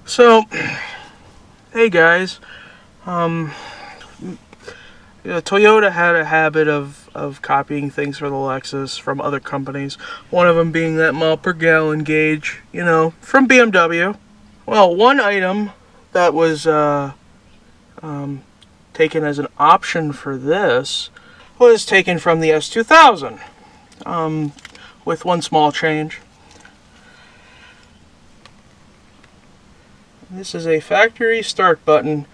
So, hey guys, Toyota had a habit of copying things for the Lexus from other companies. One of them being that mile per gallon gauge, from BMW. Well, one item that was taken as an option for this was taken from the S2000, with one small change. This is a factory start button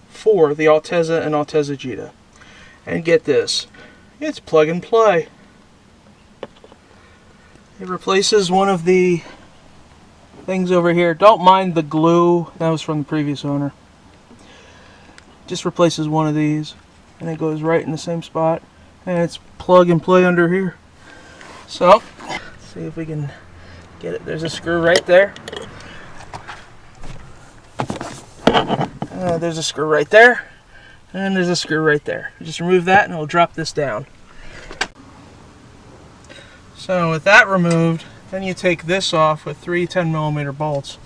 for the Altezza and Altezza Gita. And get this, it's plug and play. It replaces one of the things over here. Don't mind the glue, that was from the previous owner. Just replaces one of these and it goes right in the same spot, and it's plug and play under here. So, let's see if we can get it. There's a screw right there. There's a screw right there, and there's a screw right there. You just remove that and it'll drop this down. So with that removed, then you take this off with three 10mm bolts.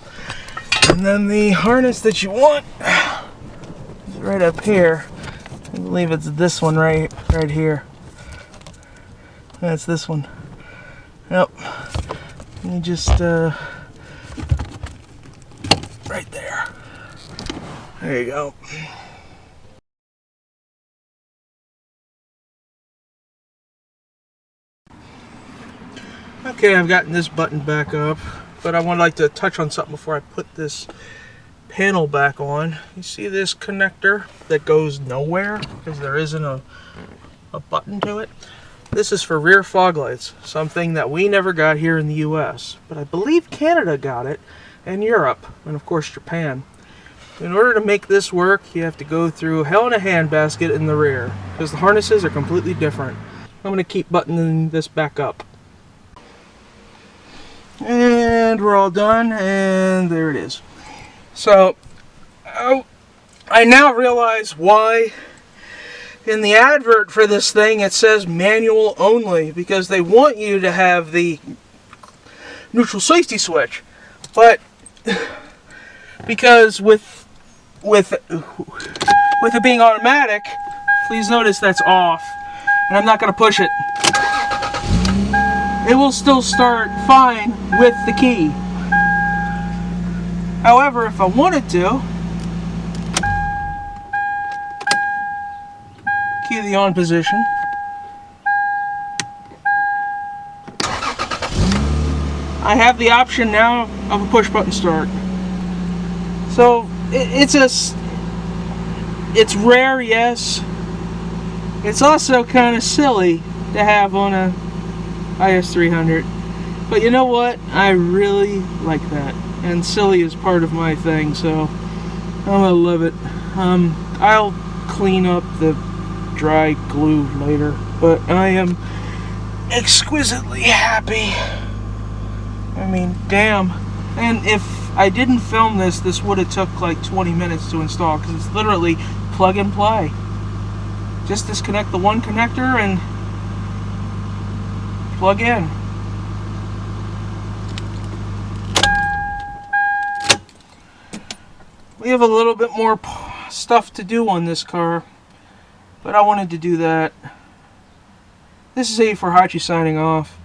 And then the harness that you want is right up here. I believe it's this one right here. That's this one. Yep. You just right there. There you go. Okay, I've gotten this button back up, but I would like to touch on something before I put this panel back on. You see this connector that goes nowhere because there isn't a button to it? This is for rear fog lights, something that we never got here in the US, but I believe Canada got it, and Europe, and of course Japan. In order to make this work, you have to go through hell in a handbasket in the rear, because the harnesses are completely different. I'm going to keep buttoning this back up. And we're all done, and there it is. So, I now realize why in the advert for this thing it says manual only, because they want you to have the neutral safety switch. But, because with it being automatic, please notice that's off, and I'm not going to push it. It will still start fine with the key. However, if I wanted to, key the on position, I have the option now of a push button start. So it's rare, yes. It's also kind of silly to have on a IS300, but you know what? I really like that, and silly is part of my thing, so I'm gonna love it. I'll clean up the dry glue later, but I am exquisitely happy. I mean, damn. And if I didn't film this, this would have took like 20 minutes to install, because it's literally plug and play. Just disconnect the one connector and plug in. We have a little bit more stuff to do on this car, but I wanted to do that. This is A4Hachi signing off.